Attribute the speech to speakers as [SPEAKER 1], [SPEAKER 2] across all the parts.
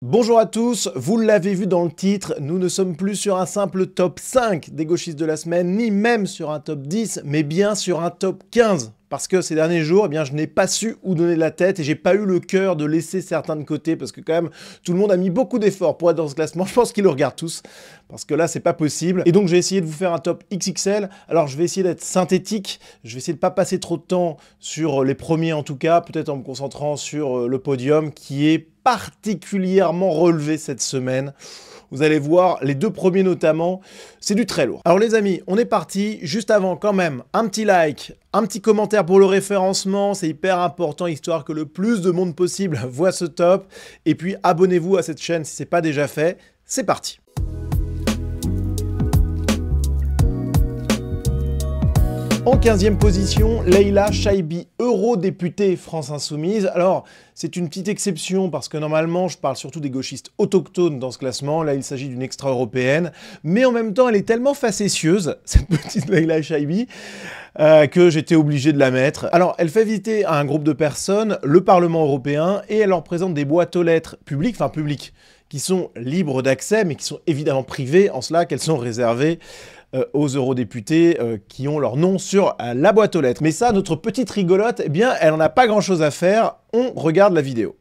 [SPEAKER 1] Bonjour à tous, vous l'avez vu dans le titre, nous ne sommes plus sur un simple top 5 des gauchistes de la semaine, ni même sur un top 10, mais bien sur un top 15. Parce que ces derniers jours, eh bien, je n'ai pas su où donner de la tête et j'ai pas eu le cœur de laisser certains de côté parce que quand même, tout le monde a mis beaucoup d'efforts pour être dans ce classement. Je pense qu'ils le regardent tous parce que là, c'est pas possible. Et donc, j'ai essayé de vous faire un top XXL. Alors, je vais essayer d'être synthétique. Je vais essayer de pas passer trop de temps sur les premiers en tout cas, peut-être en me concentrant sur le podium qui est particulièrement relevé cette semaine. Vous allez voir, les deux premiers notamment, c'est du très lourd. Alors les amis, on est parti. Juste avant, quand même, un petit like, un petit commentaire pour le référencement. C'est hyper important, histoire que le plus de monde possible voit ce top. Et puis, abonnez-vous à cette chaîne si ce n'est pas déjà fait. C'est parti. En 15e position, Leïla Chaibi, eurodéputée France Insoumise. Alors, c'est une petite exception parce que normalement, je parle surtout des gauchistes autochtones dans ce classement. Là, il s'agit d'une extra-européenne. Mais en même temps, elle est tellement facétieuse, cette petite Leïla Chaibi, que j'étais obligé de la mettre. Alors, elle fait visiter à un groupe de personnes le Parlement européen et elle leur présente des boîtes aux lettres publiques, qui sont libres d'accès, mais qui sont évidemment privées, en cela qu'elles sont réservées aux eurodéputés qui ont leur nom sur la boîte aux lettres. Mais ça, notre petite rigolote, eh bien, elle n'en a pas grand-chose à faire. On regarde la vidéo.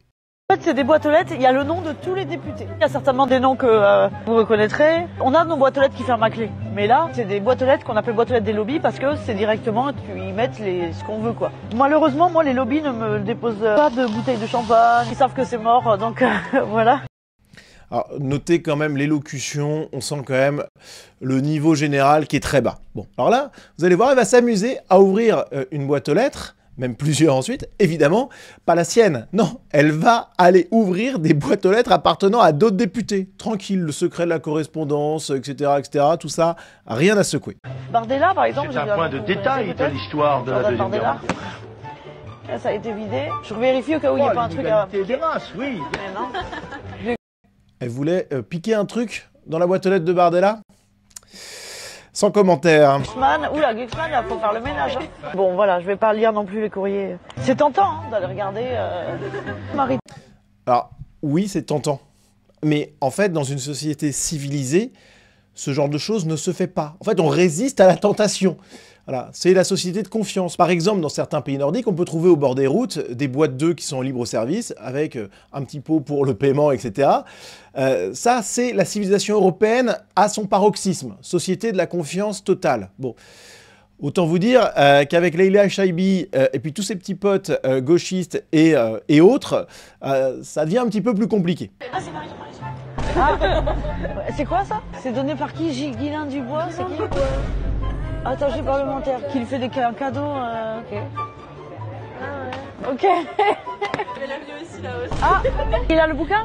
[SPEAKER 2] En fait, c'est des boîtes aux lettres, il y a le nom de tous les députés. Il y a certainement des noms que vous reconnaîtrez. On a nos boîtes aux lettres qui ferment à clé. Mais là, c'est des boîtes aux lettres qu'on appelle boîtes aux lettres des lobbies parce que c'est directement, ils mettent ce qu'on veut, quoi. Malheureusement, moi, les lobbies ne me déposent pas de bouteilles de champagne. Ils savent que c'est mort, donc voilà.
[SPEAKER 1] Alors, notez quand même l'élocution, on sent quand même le niveau général qui est très bas. Bon, alors là, vous allez voir, elle va s'amuser à ouvrir une boîte aux lettres, même plusieurs ensuite, évidemment, pas la sienne. Non, elle va aller ouvrir des boîtes aux lettres appartenant à d'autres députés. Tranquille, le secret de la correspondance, etc., tout ça, rien à secouer.
[SPEAKER 2] Bardella, par exemple...
[SPEAKER 3] C'est un point de détail de l'histoire de la Deuxième Guerre mondiale.
[SPEAKER 2] Là, ça a été vidé. Je vérifie au cas où il n'y a pas un truc à...
[SPEAKER 3] des races, oui.
[SPEAKER 2] Mais non.
[SPEAKER 1] Elle voulait piquer un truc dans la boîte aux lettres de Bardella? Sans commentaire.
[SPEAKER 2] Oula, Glucksmann, il faut faire le ménage. Hein. Bon, voilà, je vais pas lire non plus les courriers. C'est tentant hein, d'aller regarder Marie.
[SPEAKER 1] Alors, oui, c'est tentant. Mais en fait, dans une société civilisée, ce genre de choses ne se fait pas. En fait, on résiste à la tentation. Voilà, c'est la société de confiance. Par exemple, dans certains pays nordiques, on peut trouver au bord des routes des boîtes d'œufs qui sont en libre service, avec un petit pot pour le paiement, etc. Ça, c'est la civilisation européenne à son paroxysme. Société de la confiance totale. Bon, autant vous dire qu'avec Leïla Chaibi et puis tous ces petits potes gauchistes et autres, ça devient un petit peu plus compliqué.
[SPEAKER 2] Ah, c'est Marie. Ah, c'est quoi ça? C'est donné par qui? Guylain Dubois? C'est qui? Attaché parlementaire, qui lui fait un cadeau, ok. Ah ouais. Ok.
[SPEAKER 4] Elle l'a mis aussi là aussi.
[SPEAKER 2] Ah, il a le bouquin?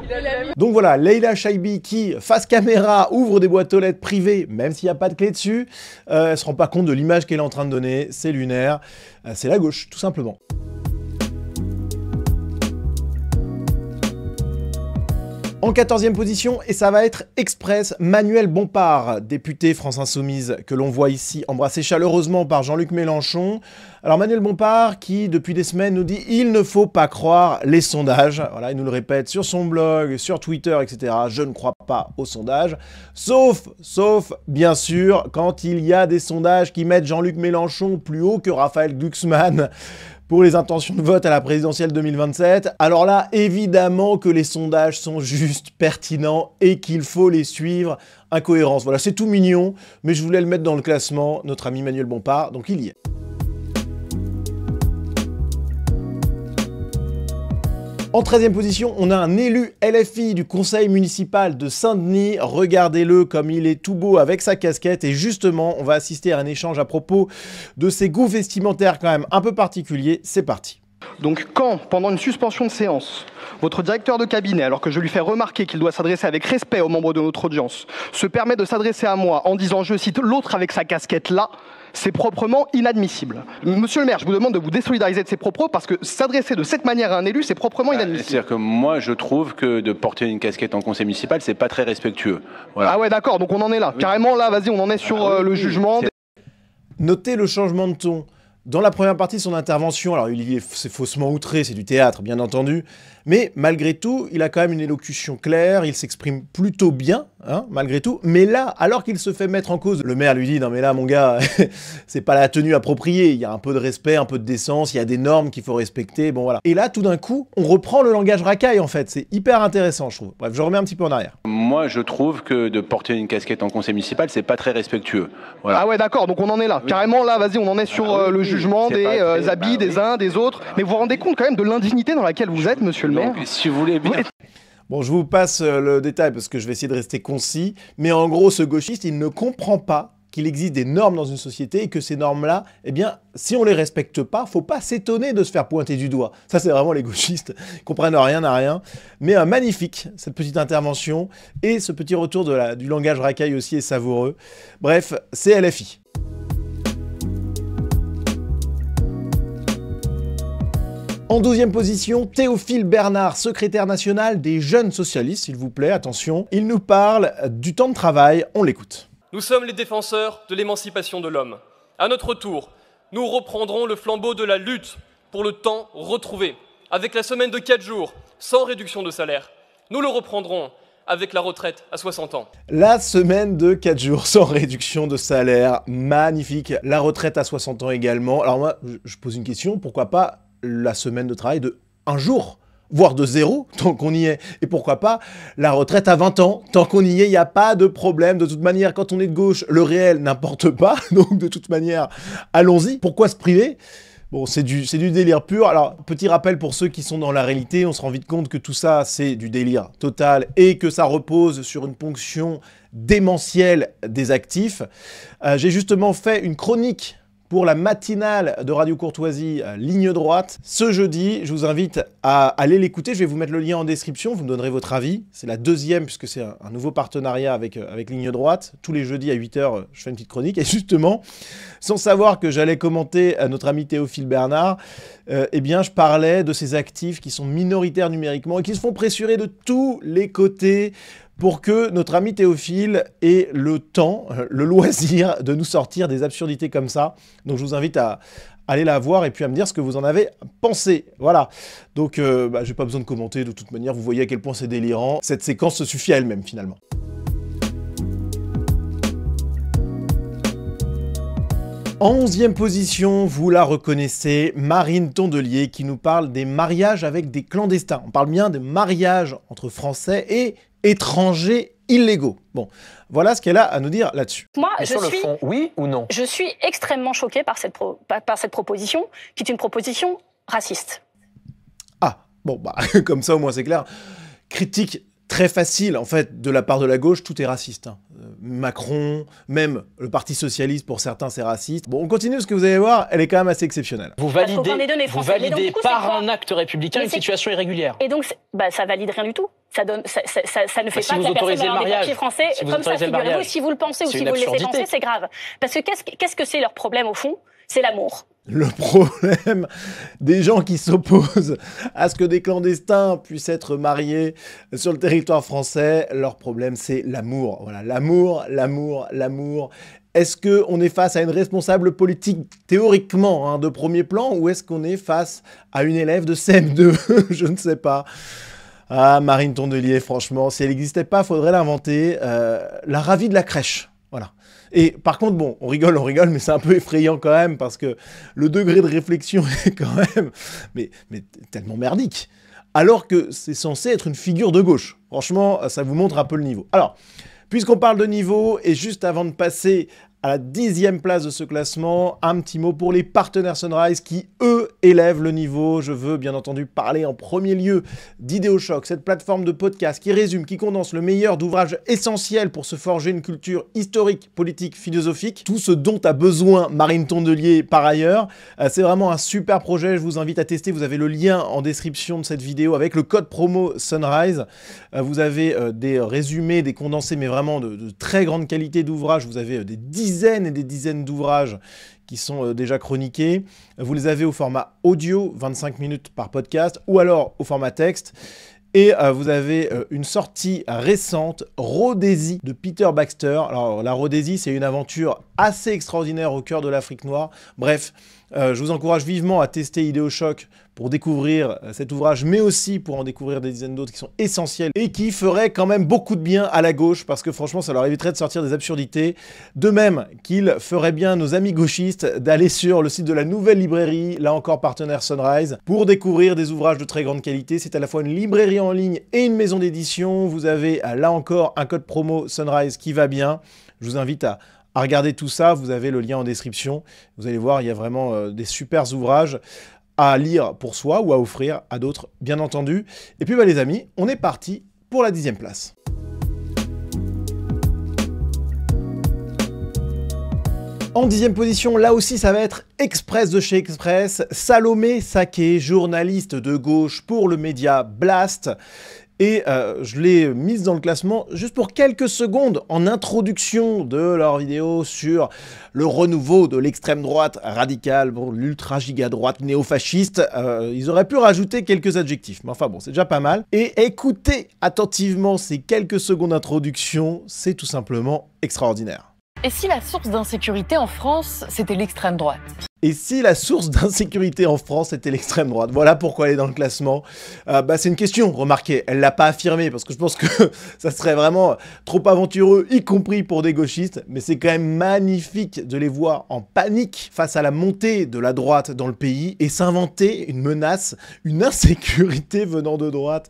[SPEAKER 1] Donc voilà, Leïla Chaibi qui, face caméra, ouvre des boîtes aux lettres privées, même s'il n'y a pas de clé dessus, elle se rend pas compte de l'image qu'elle est en train de donner, c'est lunaire, c'est la gauche, tout simplement. En 14e position, et ça va être express, Manuel Bompard, député France Insoumise, que l'on voit ici, embrassé chaleureusement par Jean-Luc Mélenchon. Alors Manuel Bompard, qui depuis des semaines nous dit « il ne faut pas croire les sondages ». Voilà, il nous le répète sur son blog, sur Twitter, etc. « Je ne crois pas aux sondages ». Sauf, bien sûr, quand il y a des sondages qui mettent Jean-Luc Mélenchon plus haut que Raphaël Glucksmann pour les intentions de vote à la présidentielle 2027. Alors là, évidemment que les sondages sont juste pertinents et qu'il faut les suivre. Incohérence, voilà, c'est tout mignon, mais je voulais le mettre dans le classement, notre ami Manuel Bompard, donc il y est. En 13e position, on a un élu LFI du conseil municipal de Saint-Denis. Regardez-le comme il est tout beau avec sa casquette. Et justement, on va assister à un échange à propos de ses goûts vestimentaires quand même un peu particuliers. C'est parti.
[SPEAKER 5] Donc quand, pendant une suspension de séance, votre directeur de cabinet, alors que je lui fais remarquer qu'il doit s'adresser avec respect aux membres de notre audience, se permet de s'adresser à moi en disant, je cite, « l'autre avec sa casquette là », c'est proprement inadmissible. Monsieur le maire, je vous demande de vous désolidariser de ces propos parce que s'adresser de cette manière à un élu, c'est proprement inadmissible.
[SPEAKER 6] C'est-à-dire que moi, je trouve que de porter une casquette en conseil municipal, c'est pas très respectueux. Voilà.
[SPEAKER 5] Ah ouais, d'accord, donc on en est là. Oui. Carrément, là, vas-y, on en est sur le jugement.
[SPEAKER 1] Notez le changement de ton. Dans la première partie de son intervention, alors c'est faussement outré, c'est du théâtre bien entendu, mais malgré tout, il a quand même une élocution claire, il s'exprime plutôt bien, hein, malgré tout. Mais là, alors qu'il se fait mettre en cause, le maire lui dit « Non mais là mon gars, c'est pas la tenue appropriée, il y a un peu de respect, un peu de décence, il y a des normes qu'il faut respecter, bon voilà. » Et là, tout d'un coup, on reprend le langage racaille en fait, c'est hyper intéressant je trouve. Bref, je remets un petit peu en arrière.
[SPEAKER 6] Moi, je trouve que de porter une casquette en conseil municipal, c'est pas très respectueux. Voilà.
[SPEAKER 5] Ah ouais, d'accord, donc on en est là. Oui. Carrément là, vas-y, on en est sur le jugement des habits des uns, des autres. Mais vous vous rendez compte quand même de l'indignité dans laquelle vous êtes, monsieur le maire?
[SPEAKER 6] Donc, si vous voulez bien...
[SPEAKER 1] Bon, je vous passe le détail parce que je vais essayer de rester concis. Mais en gros, ce gauchiste, il ne comprend pas qu'il existe des normes dans une société et que ces normes-là, eh bien, si on les respecte pas, faut pas s'étonner de se faire pointer du doigt. Ça, c'est vraiment les gauchistes. Ils comprennent rien à rien. Mais magnifique, cette petite intervention et ce petit retour du langage racaille aussi est savoureux. Bref, c'est LFI. En 12e position, Théophile Bernard, secrétaire national des jeunes socialistes, s'il vous plaît, attention. Il nous parle du temps de travail, on l'écoute.
[SPEAKER 7] Nous sommes les défenseurs de l'émancipation de l'homme. À notre tour, nous reprendrons le flambeau de la lutte pour le temps retrouvé, avec la semaine de 4 jours, sans réduction de salaire. Nous le reprendrons avec la retraite à 60 ans.
[SPEAKER 1] La semaine de 4 jours sans réduction de salaire, magnifique. La retraite à 60 ans également. Alors moi, je pose une question, pourquoi pas la semaine de travail de 1 jour, voire de 0, tant qu'on y est. Et pourquoi pas la retraite à 20 ans, tant qu'on y est, il n'y a pas de problème. De toute manière, quand on est de gauche, le réel n'importe pas. Donc de toute manière, allons-y. Pourquoi se priver ? Bon, c'est du délire pur. Alors, petit rappel pour ceux qui sont dans la réalité, on se rend vite compte que tout ça, c'est du délire total et que ça repose sur une ponction démentielle des actifs. J'ai justement fait une chronique pour la matinale de Radio Courtoisie, Ligne Droite. Ce jeudi, je vous invite à aller l'écouter. Je vais vous mettre le lien en description, vous me donnerez votre avis. C'est la 2e, puisque c'est un nouveau partenariat avec Ligne Droite. Tous les jeudis à 8 h, je fais une petite chronique. Et justement, sans savoir que j'allais commenter notre ami Théophile Bernard, eh bien, je parlais de ces actifs qui sont minoritaires numériquement et qui se font pressurer de tous les côtés pour que notre ami Théophile ait le temps, le loisir de nous sortir des absurdités comme ça. Donc je vous invite à aller la voir et puis à me dire ce que vous en avez pensé. Voilà. Donc j'ai pas besoin de commenter de toute manière, vous voyez à quel point c'est délirant. Cette séquence se suffit à elle-même finalement. En 11e position, vous la reconnaissez, Marine Tondelier qui nous parle des mariages avec des clandestins. On parle bien de mariages entre Français et étrangers illégaux. Bon, voilà ce qu'elle a à nous dire là-dessus.
[SPEAKER 8] Moi, sur le fond, oui ou non ? Je suis extrêmement choquée par cette proposition, qui est une proposition raciste.
[SPEAKER 1] Ah, bon, bah, comme ça au moins c'est clair. Critique très facile, en fait, de la part de la gauche, tout est raciste. Hein. Macron, même le Parti Socialiste, pour certains, c'est raciste. Bon, on continue, parce que vous allez voir, elle est quand même assez exceptionnelle.
[SPEAKER 9] Vous validez par un acte républicain une situation irrégulière.
[SPEAKER 8] Et donc, ça valide rien du tout. Ça ne fait pas que la personne dans des papiers français, comme ça, figurez-vous, si vous le pensez ou si vous le laissez penser, c'est grave. Parce que qu'est-ce que c'est leur problème, au fond ? C'est l'amour.
[SPEAKER 1] Le problème des gens qui s'opposent à ce que des clandestins puissent être mariés sur le territoire français, leur problème c'est l'amour. Voilà, l'amour, l'amour, l'amour. Est-ce qu'on est face à une responsable politique théoriquement de premier plan ou est-ce qu'on est face à une élève de CM2 ? Je ne sais pas. Ah, Marine Tondelier, franchement, si elle n'existait pas, il faudrait l'inventer. La ravie de la crèche. Voilà. Et par contre, bon, on rigole, mais c'est un peu effrayant quand même, parce que le degré de réflexion est quand même mais tellement merdique. Alors que c'est censé être une figure de gauche. Franchement, ça vous montre un peu le niveau. Alors, puisqu'on parle de niveau, et juste avant de passer à la 10e place de ce classement, un petit mot pour les partenaires Sunrise qui, eux, élèvent le niveau. Je veux bien entendu parler en premier lieu d'Idéochoc, cette plateforme de podcast qui résume, qui condense le meilleur d'ouvrages essentiels pour se forger une culture historique, politique, philosophique. Tout ce dont a besoin Marine Tondelier par ailleurs. C'est vraiment un super projet, je vous invite à tester. Vous avez le lien en description de cette vidéo avec le code promo Sunrise. Vous avez des résumés, des condensés, mais vraiment de très grande qualité d'ouvrages. Vous avez des dizaines et des dizaines d'ouvrages qui sont déjà chroniqués. Vous les avez au format audio, 25 minutes par podcast, ou alors au format texte. Et vous avez une sortie récente, Rhodésie, de Peter Baxter. Alors la Rhodésie, c'est une aventure assez extraordinaire au cœur de l'Afrique noire. Bref, je vous encourage vivement à tester Idéochoc pour découvrir cet ouvrage, mais aussi pour en découvrir des dizaines d'autres qui sont essentiels et qui feraient quand même beaucoup de bien à la gauche, parce que franchement, ça leur éviterait de sortir des absurdités. De même qu'il ferait bien nos amis gauchistes d'aller sur le site de la Nouvelle Librairie, là encore partenaire Sunrise, pour découvrir des ouvrages de très grande qualité. C'est à la fois une librairie en ligne et une maison d'édition. Vous avez là encore un code promo Sunrise qui va bien. Je vous invite à regarder tout ça. Vous avez le lien en description. Vous allez voir, il y a vraiment des super ouvrages à lire pour soi ou à offrir à d'autres, bien entendu. Et puis les amis, on est parti pour la 10e place. En 10e position, là aussi ça va être Express de chez Express, Salomé Saké, journaliste de gauche pour le média Blast. Et je l'ai mise dans le classement juste pour quelques secondes en introduction de leur vidéo sur le renouveau de l'extrême droite radicale, bon, l'ultra giga droite néo-fasciste. Ils auraient pu rajouter quelques adjectifs, mais enfin bon, c'est déjà pas mal. Et écoutez attentivement ces quelques secondes d'introduction, c'est tout simplement extraordinaire.
[SPEAKER 10] Et si la source d'insécurité en France, c'était l'extrême droite ?
[SPEAKER 1] Et si la source d'insécurité en France était l'extrême droite? Voilà pourquoi elle est dans le classement. C'est une question, remarquez, elle l'a pas affirmé, parce que je pense que ça serait vraiment trop aventureux, y compris pour des gauchistes, mais c'est quand même magnifique de les voir en panique face à la montée de la droite dans le pays et s'inventer une menace, une insécurité venant de droite.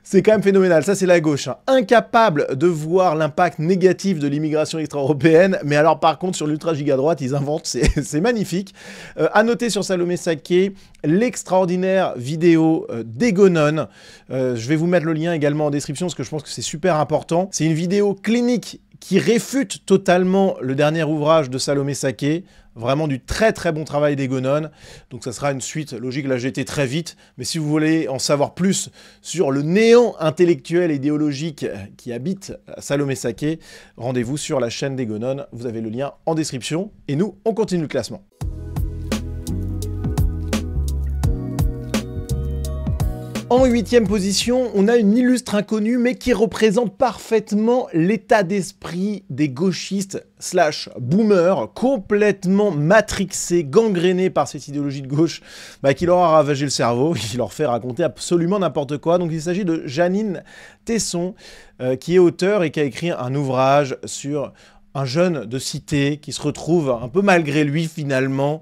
[SPEAKER 1] C'est quand même phénoménal, ça c'est la gauche, hein. Incapable de voir l'impact négatif de l'immigration extra-européenne, mais alors par contre sur l'ultra-giga-droite, ils inventent, c'est magnifique. À noter sur Salomé Saké, l'extraordinaire vidéo d'Egonon. Je vais vous mettre le lien également en description, parce que je pense que c'est super important. C'est une vidéo clinique qui réfute totalement le dernier ouvrage de Salomé Saké. Vraiment du très très bon travail d'Egonon. Donc ça sera une suite logique, là j'ai été très vite. Mais si vous voulez en savoir plus sur le néant intellectuel et idéologique qui habite Salomé Saké, rendez-vous sur la chaîne d'Egonon. Vous avez le lien en description. Et nous, on continue le classement. En 8e position, on a une illustre inconnue, mais qui représente parfaitement l'état d'esprit des gauchistes / boomers, complètement matrixés, gangrénés par cette idéologie de gauche, qui leur a ravagé le cerveau, qui leur fait raconter absolument n'importe quoi. Donc il s'agit de Jeannine Tesson, qui est auteure et qui a écrit un ouvrage sur un jeune de cité qui se retrouve un peu malgré lui finalement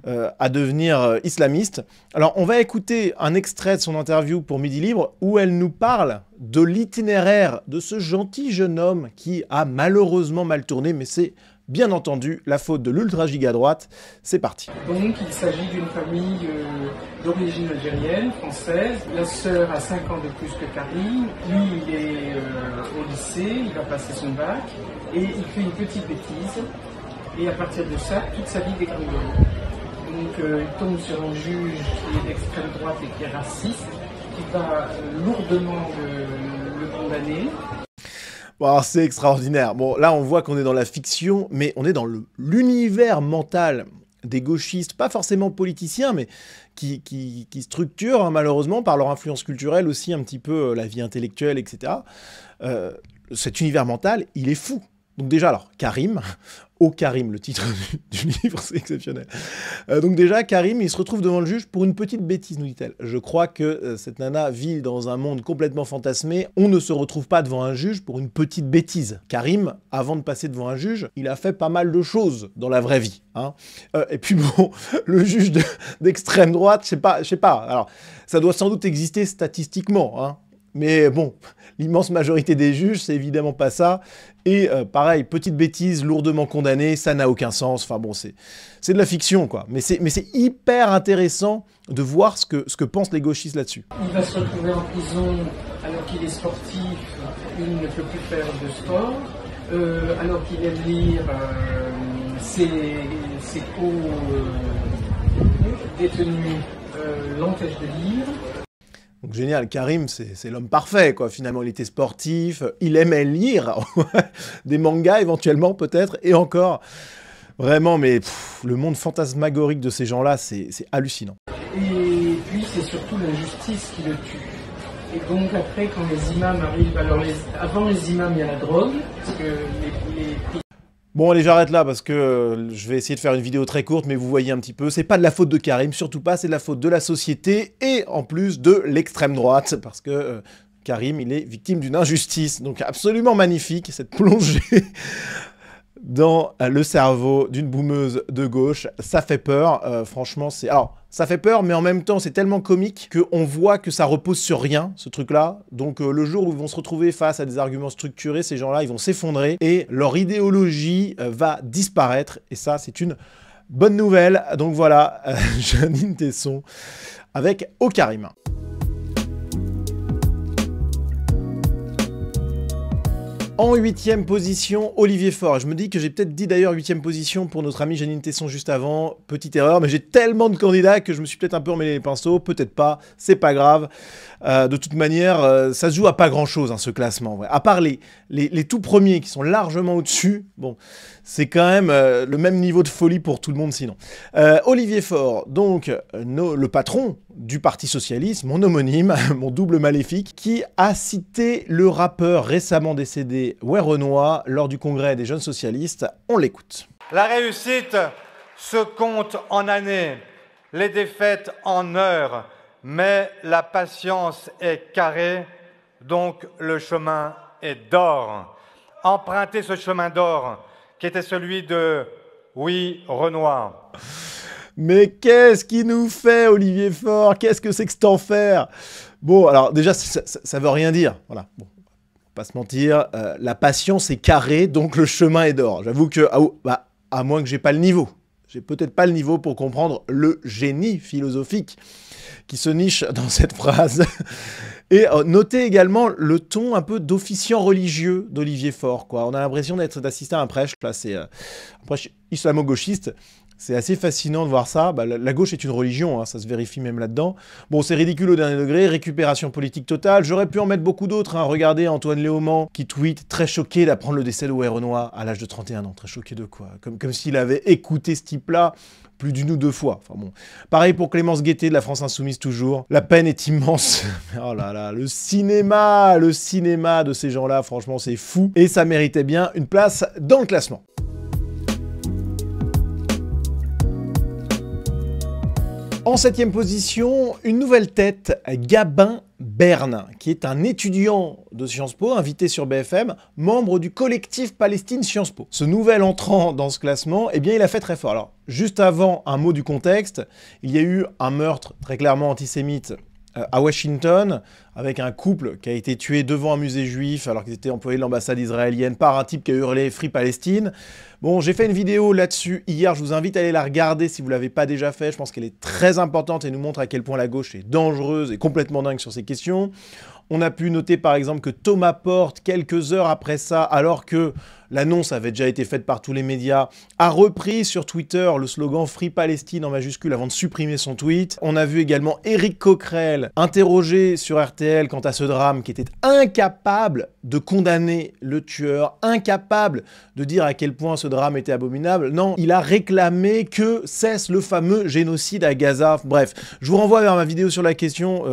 [SPEAKER 1] à devenir islamiste. Alors on va écouter un extrait de son interview pour Midi Libre où elle nous parle de l'itinéraire de ce gentil jeune homme qui a malheureusement mal tourné, mais c'est bien entendu la faute de l'ultra-giga-droite. C'est parti.
[SPEAKER 11] Donc il s'agit d'une famille d'origine algérienne, française. La sœur a 5 ans de plus que Karim. Lui, il est au lycée, il va passer son bac et il fait une petite bêtise. Et à partir de ça, toute sa vie dégringole. Donc il tombe sur un juge qui est d'extrême droite et qui est raciste, qui va lourdement le condamner.
[SPEAKER 1] Bon, c'est extraordinaire. Bon, là, on voit qu'on est dans la fiction, mais on est dans l'univers mental des gauchistes, pas forcément politiciens, mais qui structurent, hein, malheureusement, par leur influence culturelle aussi un petit peu la vie intellectuelle, etc. Cet univers mental, il est fou. Donc déjà, alors, Karim, Oh Karim, le titre du livre, c'est exceptionnel. Donc déjà, Karim, il se retrouve devant le juge pour une petite bêtise, nous dit-elle. Je crois que cette nana vit dans un monde complètement fantasmé. On ne se retrouve pas devant un juge pour une petite bêtise. Karim, avant de passer devant un juge, il a fait pas mal de choses dans la vraie vie. Hein. Et puis bon, le juge d'extrême droite, je sais pas. Alors, ça doit sans doute exister statistiquement, hein. Mais bon, l'immense majorité des juges, c'est évidemment pas ça. Et pareil, petite bêtise, lourdement condamnée, ça n'a aucun sens. Enfin bon, c'est de la fiction, quoi. Mais c'est hyper intéressant de voir ce que pensent les gauchistes là-dessus.
[SPEAKER 11] Il va se retrouver en prison alors qu'il est sportif, il ne peut plus faire de sport. Alors qu'il aime lire, ses co-détenus l'empêchent de lire.
[SPEAKER 1] Donc génial, Karim, c'est l'homme parfait, quoi. Finalement, il était sportif, il aimait lire, des mangas éventuellement, peut-être, et encore. Vraiment, mais le monde fantasmagorique de ces gens-là, c'est hallucinant.
[SPEAKER 11] Et puis, c'est surtout l'injustice qui le tue. Et donc après, quand les imams arrivent, alors avant les imams, il y a la drogue, parce que les
[SPEAKER 1] Bon allez, j'arrête là parce que je vais essayer de faire une vidéo très courte, mais vous voyez un petit peu, c'est pas de la faute de Karim, surtout pas, c'est de la faute de la société et en plus de l'extrême droite, parce que Karim, il est victime d'une injustice, donc absolument magnifique, cette plongée dans le cerveau d'une boumeuse de gauche, ça fait peur, franchement c'est... Alors, ça fait peur, mais en même temps c'est tellement comique qu'on voit que ça repose sur rien, ce truc-là, donc le jour où ils vont se retrouver face à des arguments structurés, ces gens-là, ils vont s'effondrer, et leur idéologie va disparaître, et ça c'est une bonne nouvelle, donc voilà, Jeanine Tesson avec Karim. En 8e position, Olivier Faure. Je me dis que j'ai peut-être dit d'ailleurs 8e position pour notre amie Jeanine Tesson juste avant. Petite erreur, mais j'ai tellement de candidats que je me suis peut-être un peu emmêlé les pinceaux. Peut-être pas, c'est pas grave. De toute manière, ça se joue à pas grand-chose, hein, ce classement. Ouais. À part les tout premiers qui sont largement au-dessus, bon, c'est quand même le même niveau de folie pour tout le monde sinon. Olivier Faure, donc le patron du Parti Socialiste, mon homonyme, mon double maléfique, qui a cité le rappeur récemment décédé Werenoi lors du congrès des jeunes socialistes. On l'écoute.
[SPEAKER 12] La réussite se compte en années, les défaites en heures, mais la patience est carrée, donc le chemin est d'or. Empruntez ce chemin d'or qui était celui de Renoir.
[SPEAKER 1] Mais qu'est-ce qu'il nous fait, Olivier Faure? Qu'est-ce que c'est que cet enfer? Bon, alors déjà, ça veut rien dire. Voilà, bon, pas se mentir, la patience est carrée, donc le chemin est d'or. J'avoue que, à moins que j'ai pas le niveau. J'ai peut-être pas le niveau pour comprendre le génie philosophique qui se niche dans cette phrase. Et notez également le ton un peu d'officiant religieux d'Olivier Faure, quoi. On a l'impression d'assister à un prêche, là, c'est un prêche islamo-gauchiste. C'est assez fascinant de voir ça. Bah, la gauche est une religion, hein, ça se vérifie même là-dedans. Bon, c'est ridicule au dernier degré, récupération politique totale. J'aurais pu en mettre beaucoup d'autres. Hein. Regardez Antoine Léaumont qui tweet très choqué d'apprendre le décès de Werenoi à l'âge de 31 ans. Très choqué de quoi? Comme s'il avait écouté ce type-là plus d'une ou deux fois. Enfin bon. Pareil pour Clémence Guettet de la France Insoumise toujours. La peine est immense. Oh là là, le cinéma de ces gens-là, franchement, c'est fou. Et ça méritait bien une place dans le classement. En 7e position, une nouvelle tête, Gabin Berne, qui est un étudiant de Sciences Po, invité sur BFM, membre du collectif Palestine Sciences Po. Ce nouvel entrant dans ce classement, eh bien, il a fait très fort. Alors, juste avant, un mot du contexte, il y a eu un meurtre très clairement antisémite à Washington, avec un couple qui a été tué devant un musée juif alors qu'ils étaient employés de l'ambassade israélienne par un type qui a hurlé « Free Palestine ». Bon, j'ai fait une vidéo là-dessus hier, je vous invite à aller la regarder si vous ne l'avez pas déjà fait. Je pense qu'elle est très importante et nous montre à quel point la gauche est dangereuse et complètement dingue sur ces questions. On a pu noter par exemple que Thomas Porte, quelques heures après ça, alors que l'annonce avait déjà été faite par tous les médias, a repris sur Twitter le slogan « Free Palestine » en majuscule avant de supprimer son tweet. On a vu également Éric Coquerel interrogé sur RTL quant à ce drame, qui était incapable de condamner le tueur, incapable de dire à quel point ce drame était abominable. Non, il a réclamé que cesse le fameux génocide à Gaza. Bref, je vous renvoie vers ma vidéo sur la question.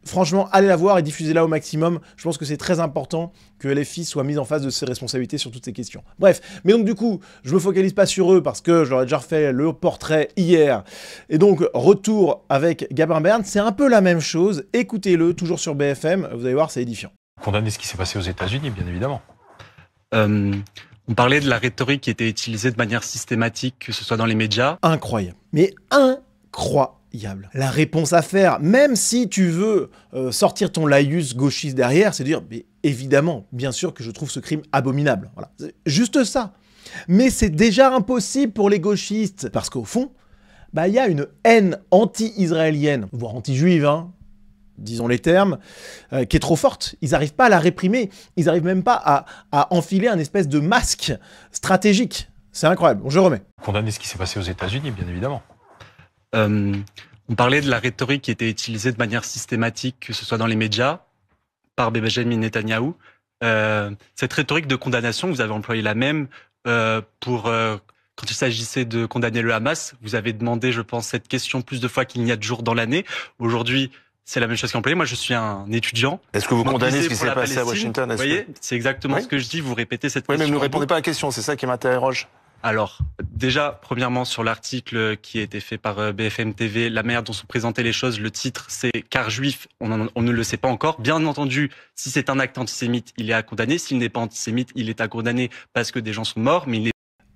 [SPEAKER 1] Franchement, allez la voir et diffusez-la au maximum. Je pense que c'est très important que LFI soit mise en face de ses responsabilités sur toutes ces questions. Bref, mais donc du coup, je me focalise pas sur eux parce que je leur ai déjà refait le portrait hier. Et donc, retour avec Gabin Berne, c'est un peu la même chose. Écoutez-le, toujours sur BFM, vous allez voir, c'est édifiant.
[SPEAKER 13] Condamner ce qui s'est passé aux États-Unis, bien évidemment. On parlait de la rhétorique qui était utilisée de manière systématique, que ce soit dans les médias.
[SPEAKER 1] Incroyable. Mais incroyable. La réponse à faire, même si tu veux sortir ton laïus gauchiste derrière, c'est de dire, mais évidemment, bien sûr que je trouve ce crime abominable. Voilà. C'est juste ça. Mais c'est déjà impossible pour les gauchistes, parce qu'au fond, bah, y a une haine anti-israélienne, voire anti-juive, hein, disons les termes, qui est trop forte. Ils n'arrivent pas à la réprimer. Ils n'arrivent même pas à enfiler un espèce de masque stratégique. C'est incroyable. Bon, je remets.
[SPEAKER 13] Condamner ce qui s'est passé aux États-Unis, bien évidemment. On parlait de la rhétorique qui était utilisée de manière systématique, que ce soit dans les médias, par Benjamin Netanyahou. Cette rhétorique de condamnation, vous avez employé la même quand il s'agissait de condamner le Hamas. Vous avez demandé, je pense, cette question plus de fois qu'il n'y a de jours dans l'année. Aujourd'hui, c'est la même chose qu'employé. Moi, je suis un étudiant.
[SPEAKER 14] Est-ce que vous condamnez ce qui s'est passé à Washington?
[SPEAKER 13] Vous voyez, c'est exactement ce que je dis. Vous répétez cette question.
[SPEAKER 14] Oui, mais ne répondez pas à la question. C'est ça qui m'interroge.
[SPEAKER 13] Alors, déjà, premièrement, sur l'article qui a été fait par BFM TV, la manière dont sont présentées les choses, le titre, c'est « Car juif, on ne le sait pas encore ». Bien entendu, si c'est un acte antisémite, il est à condamner. S'il n'est pas antisémite, il est à condamner parce que des gens sont morts, mais il n'est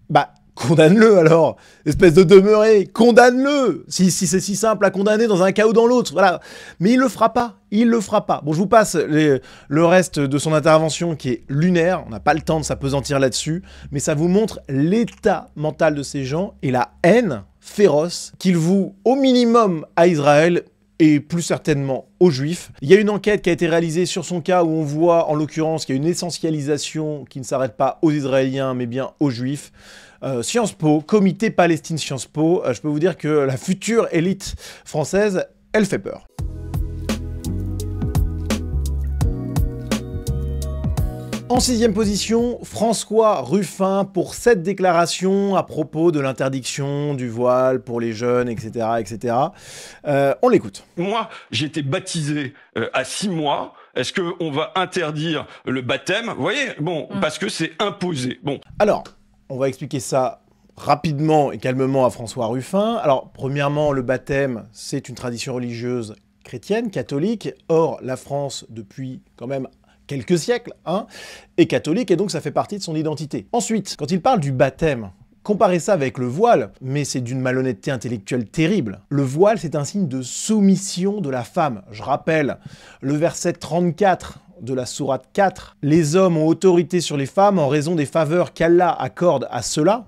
[SPEAKER 1] Bah, condamne-le alors, espèce de demeuré, condamne-le, si c'est si simple à condamner dans un cas ou dans l'autre, voilà. Mais il le fera pas, il le fera pas. Bon, je vous passe le reste de son intervention qui est lunaire, on n'a pas le temps de s'apesantir là-dessus, mais ça vous montre l'état mental de ces gens et la haine féroce qu'ils vouent au minimum à Israël et plus certainement aux Juifs. Il y a une enquête qui a été réalisée sur son cas où on voit en l'occurrence qu'il y a une essentialisation qui ne s'arrête pas aux Israéliens mais bien aux Juifs. Sciences Po, comité Palestine Sciences Po, je peux vous dire que la future élite française, elle fait peur. En 6e position, François Ruffin pour cette déclaration à propos de l'interdiction du voile pour les jeunes, etc. etc. On l'écoute.
[SPEAKER 15] Moi, j'ai été baptisé à 6 mois. Est-ce qu'on va interdire le baptême? Vous voyez, bon, parce que c'est imposé. Bon.
[SPEAKER 1] Alors, on va expliquer ça rapidement et calmement à François Ruffin. Alors, premièrement, le baptême, c'est une tradition religieuse chrétienne, catholique. Or, la France, depuis quand même quelques siècles, est catholique et donc ça fait partie de son identité. Ensuite, quand il parle du baptême, comparez ça avec le voile, mais c'est d'une malhonnêteté intellectuelle terrible. Le voile, c'est un signe de soumission de la femme. Je rappelle le verset 34 de la sourate 4. Les hommes ont autorité sur les femmes en raison des faveurs qu'Allah accorde à ceux-là,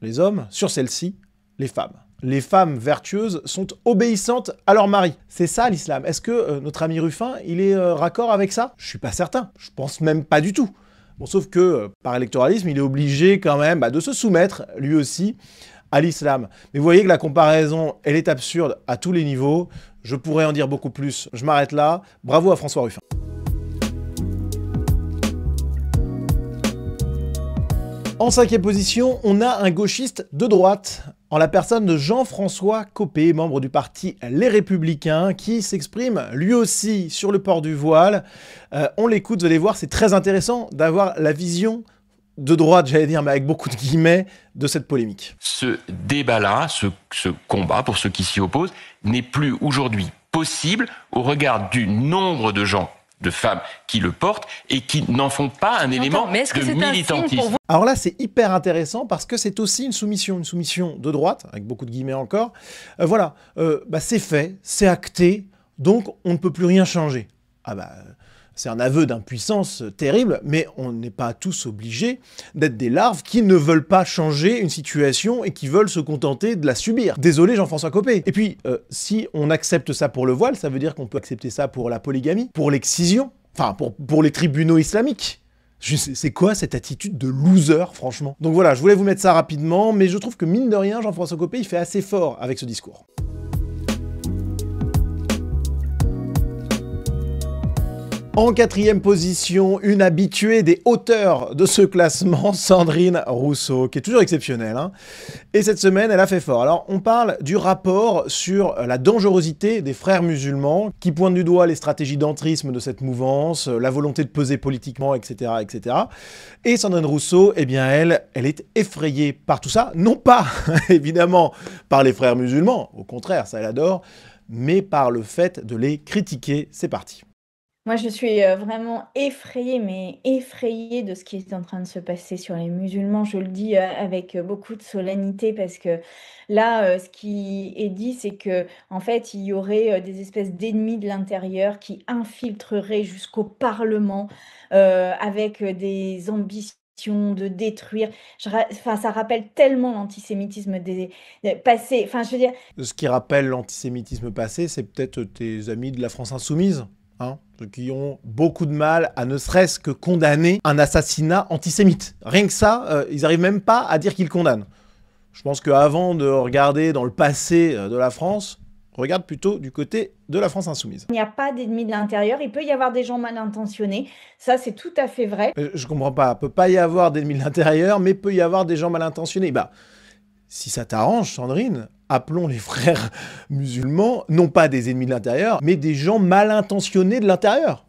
[SPEAKER 1] les hommes, sur celles-ci, les femmes. Les femmes vertueuses sont obéissantes à leur mari. C'est ça l'islam. Est-ce que notre ami Ruffin, il est raccord avec ça? Je suis pas certain. Je pense même pas du tout. Bon, sauf que, par électoralisme, il est obligé quand même de se soumettre, lui aussi, à l'islam. Mais vous voyez que la comparaison, elle est absurde à tous les niveaux. Je pourrais en dire beaucoup plus. Je m'arrête là. Bravo à François Ruffin. En 5e position, on a un gauchiste de droite, en la personne de Jean-François Copé, membre du parti Les Républicains, qui s'exprime lui aussi sur le port du voile. On l'écoute, vous allez voir, c'est très intéressant d'avoir la vision de droite, j'allais dire, mais avec beaucoup de guillemets, de cette polémique.
[SPEAKER 16] Ce débat-là, ce combat, pour ceux qui s'y opposent, n'est plus aujourd'hui possible au regard du nombre de gens, de femmes qui le portent et qui n'en font pas un élément de militantisme.
[SPEAKER 1] Alors là, c'est hyper intéressant parce que c'est aussi une soumission de droite, avec beaucoup de guillemets encore. Voilà, c'est fait, c'est acté, donc on ne peut plus rien changer. C'est un aveu d'impuissance terrible, mais on n'est pas tous obligés d'être des larves qui ne veulent pas changer une situation et qui veulent se contenter de la subir. Désolé Jean-François Copé. Et puis, si on accepte ça pour le voile, ça veut dire qu'on peut accepter ça pour la polygamie, pour l'excision, enfin pour les tribunaux islamiques. C'est quoi cette attitude de loser, franchement? Donc voilà, je voulais vous mettre ça rapidement, mais je trouve que mine de rien, Jean-François Copé, il fait assez fort avec ce discours. En 4e position, une habituée des hauteurs de ce classement, Sandrine Rousseau, qui est toujours exceptionnelle. Et cette semaine, elle a fait fort. Alors, on parle du rapport sur la dangerosité des frères musulmans, qui pointe du doigt les stratégies d'entrisme de cette mouvance, la volonté de peser politiquement, etc., etc. Et Sandrine Rousseau, eh bien, elle est effrayée par tout ça. Non pas, évidemment, par les frères musulmans, au contraire, ça elle adore, mais par le fait de les critiquer. C'est parti.
[SPEAKER 17] Moi, je suis vraiment effrayée, mais effrayée de ce qui est en train de se passer sur les musulmans. Je le dis avec beaucoup de solennité parce que là, ce qui est dit, c'est que en fait, il y aurait des espèces d'ennemis de l'intérieur qui infiltreraient jusqu'au Parlement avec des ambitions de détruire. Ça rappelle tellement l'antisémitisme des passés. Enfin, je veux dire...
[SPEAKER 1] Ce qui rappelle l'antisémitisme passé, c'est peut-être tes amis de la France Insoumise. Ceux qui ont beaucoup de mal à ne serait-ce que condamner un assassinat antisémite. Rien que ça, ils n'arrivent même pas à dire qu'ils condamnent. Je pense qu'avant de regarder dans le passé de la France, regarde plutôt du côté de la France Insoumise.
[SPEAKER 17] Il n'y a pas d'ennemis de l'intérieur, il peut y avoir des gens mal intentionnés, ça c'est tout à fait vrai.
[SPEAKER 1] Je comprends pas, il peut pas y avoir d'ennemis de l'intérieur, mais peut y avoir des gens mal intentionnés. si ça t'arrange, Sandrine, appelons les frères musulmans, non pas des ennemis de l'intérieur, mais des gens mal intentionnés de l'intérieur.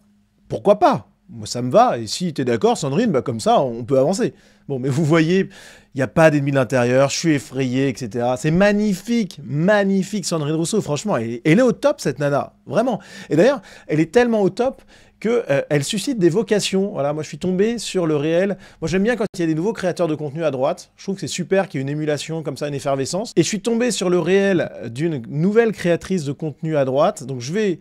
[SPEAKER 1] Pourquoi pas? Moi, ça me va, et si t'es d'accord, Sandrine, bah comme ça, on peut avancer. Bon, mais vous voyez, il n'y a pas d'ennemis de l'intérieur, je suis effrayé, etc. C'est magnifique, magnifique, Sandrine Rousseau, franchement, elle est au top, cette nana, vraiment. Et d'ailleurs, elle est tellement au top qu'elle suscite des vocations. Voilà, moi, je suis tombé sur le réel. Moi, j'aime bien quand il y a des nouveaux créateurs de contenu à droite. Je trouve que c'est super qu'il y ait une émulation, comme ça, une effervescence. Et je suis tombé sur le réel d'une nouvelle créatrice de contenu à droite. Donc, je vais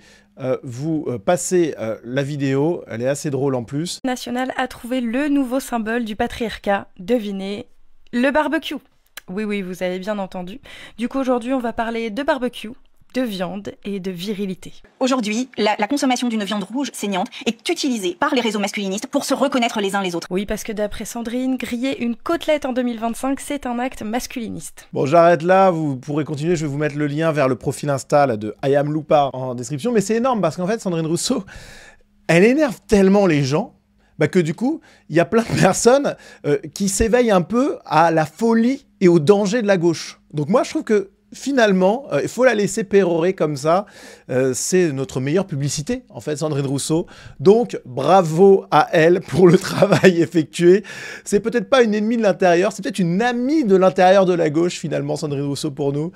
[SPEAKER 1] vous passer la vidéo, elle est assez drôle en plus.
[SPEAKER 18] National a trouvé le nouveau symbole du patriarcat, devinez, le barbecue. Oui, oui, vous avez bien entendu. Du coup, aujourd'hui, on va parler de barbecue, de viande et de virilité.
[SPEAKER 19] Aujourd'hui, la consommation d'une viande rouge saignante est utilisée par les réseaux masculinistes pour se reconnaître les uns les autres.
[SPEAKER 18] Oui, parce que d'après Sandrine, griller une côtelette en 2025, c'est un acte masculiniste.
[SPEAKER 1] Bon, j'arrête là, vous pourrez continuer, je vais vous mettre le lien vers le profil Insta là, de I Am Loupa en description, mais c'est énorme parce qu'en fait, Sandrine Rousseau, elle énerve tellement les gens que du coup, il y a plein de personnes qui s'éveillent un peu à la folie et au danger de la gauche. Donc moi, je trouve que finalement, il faut la laisser pérorer comme ça. C'est notre meilleure publicité, en fait, Sandrine Rousseau. Donc, bravo à elle pour le travail effectué. C'est peut-être pas une ennemie de l'intérieur, c'est peut-être une amie de l'intérieur de la gauche, finalement, Sandrine Rousseau pour nous.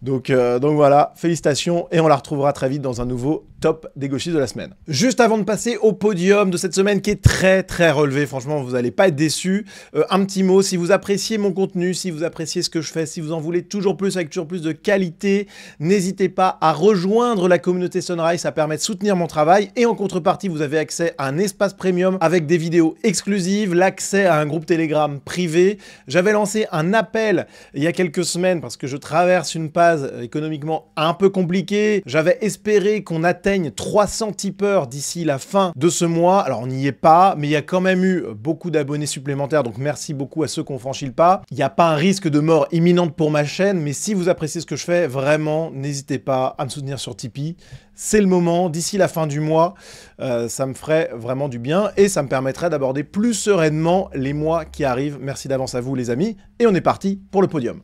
[SPEAKER 1] Donc voilà, félicitations, et on la retrouvera très vite dans un nouveau top des gauchistes de la semaine. Juste avant de passer au podium de cette semaine qui est très très relevé, franchement vous n'allez pas être déçus, un petit mot, si vous appréciez mon contenu, si vous appréciez ce que je fais, si vous en voulez toujours plus avec toujours plus de qualité, n'hésitez pas à rejoindre la communauté Sunrise, ça permet de soutenir mon travail, et en contrepartie vous avez accès à un espace premium avec des vidéos exclusives, l'accès à un groupe Telegram privé. J'avais lancé un appel il y a quelques semaines parce que je traverse une page économiquement un peu compliquée. J'avais espéré qu'on atteigne 300 tipeurs d'ici la fin de ce mois. Alors on n'y est pas, mais il y a quand même eu beaucoup d'abonnés supplémentaires, donc merci beaucoup à ceux qui ont franchi le pas. Il n'y a pas un risque de mort imminente pour ma chaîne, mais si vous appréciez ce que je fais, vraiment, n'hésitez pas à me soutenir sur Tipeee. C'est le moment, d'ici la fin du mois, ça me ferait vraiment du bien et ça me permettrait d'aborder plus sereinement les mois qui arrivent. Merci d'avance à vous les amis, et on est parti pour le podium.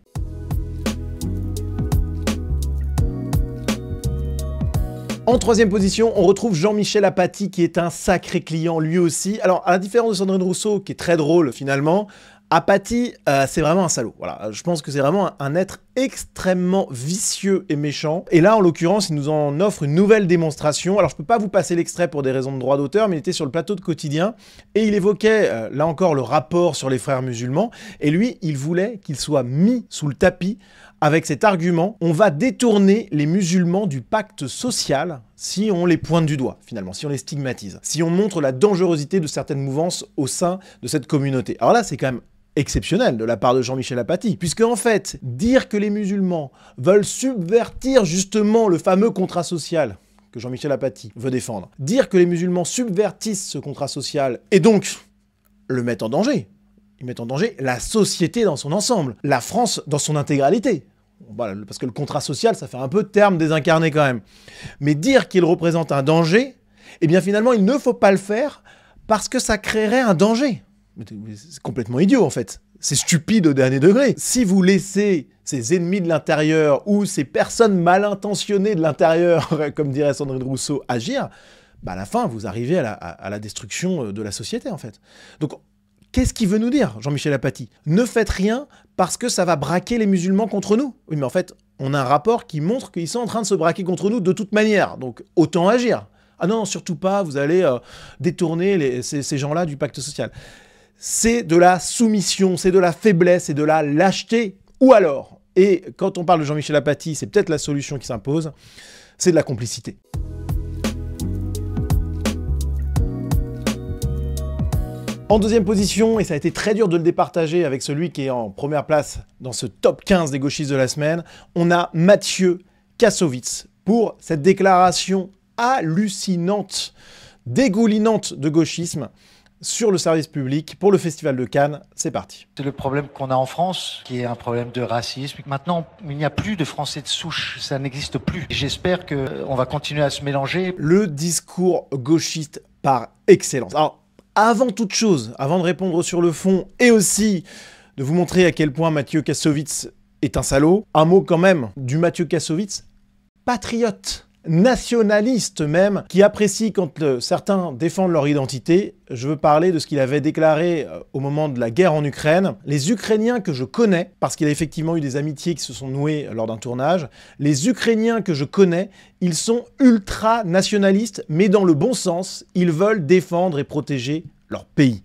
[SPEAKER 1] En troisième position, on retrouve Jean-Michel Apathy qui est un sacré client lui aussi. Alors, à la différence de Sandrine Rousseau, qui est très drôle finalement, Apathy, c'est vraiment un salaud. Voilà, je pense que c'est vraiment un être extrêmement vicieux et méchant. Et là, en l'occurrence, il nous en offre une nouvelle démonstration. Alors, je peux pas vous passer l'extrait pour des raisons de droit d'auteur, mais il était sur le plateau de Quotidien et il évoquait, là encore, le rapport sur les frères musulmans. Et lui, il voulait qu'il soit mis sous le tapis avec cet argument, on va détourner les musulmans du pacte social si on les pointe du doigt, finalement, si on les stigmatise, si on montre la dangerosité de certaines mouvances au sein de cette communauté. Alors là, c'est quand même exceptionnel de la part de Jean-Michel Apathy, puisque en fait, dire que les musulmans veulent subvertir justement le fameux contrat social que Jean-Michel Apathy veut défendre, dire que les musulmans subvertissent ce contrat social et donc le mettent en danger, ils mettent en danger la société dans son ensemble, la France dans son intégralité. Voilà, parce que le contrat social, ça fait un peu terme désincarné quand même. Mais dire qu'il représente un danger, eh bien finalement, il ne faut pas le faire parce que ça créerait un danger. C'est complètement idiot en fait. C'est stupide au dernier degré. Si vous laissez ces ennemis de l'intérieur ou ces personnes mal intentionnées de l'intérieur, comme dirait Sandrine Rousseau, agir, bah à la fin, vous arrivez à la destruction de la société en fait. Donc, qu'est-ce qu'il veut nous dire, Jean-Michel Apathy? Ne faites rien parce que ça va braquer les musulmans contre nous. Oui, mais en fait, on a un rapport qui montre qu'ils sont en train de se braquer contre nous de toute manière. Donc, autant agir. Ah non, surtout pas, vous allez détourner ces gens-là du pacte social. C'est de la soumission, c'est de la faiblesse, c'est de la lâcheté. Ou alors, et quand on parle de Jean-Michel Apathy, c'est peut-être la solution qui s'impose, c'est de la complicité. En deuxième position, et ça a été très dur de le départager avec celui qui est en première place dans ce top 15 des gauchistes de la semaine, on a Mathieu Kassovitz pour cette déclaration hallucinante, dégoulinante de gauchisme sur le service public pour le Festival de Cannes. C'est parti.
[SPEAKER 20] C'est le problème qu'on a en France, qui est un problème de racisme. Maintenant, il n'y a plus de Français de souche, ça n'existe plus. J'espère qu'on va continuer à se mélanger.
[SPEAKER 1] Le discours gauchiste par excellence. Alors, avant toute chose, avant de répondre sur le fond et aussi de vous montrer à quel point Mathieu Kassovitz est un salaud. Un mot quand même du Mathieu Kassovitz, patriote, nationaliste même, qui apprécie quand certains défendent leur identité. Je veux parler de ce qu'il avait déclaré au moment de la guerre en Ukraine. Les Ukrainiens que je connais, parce qu'il a effectivement eu des amitiés qui se sont nouées lors d'un tournage, les Ukrainiens que je connais, ils sont ultra nationalistes, mais dans le bon sens, ils veulent défendre et protéger leur pays.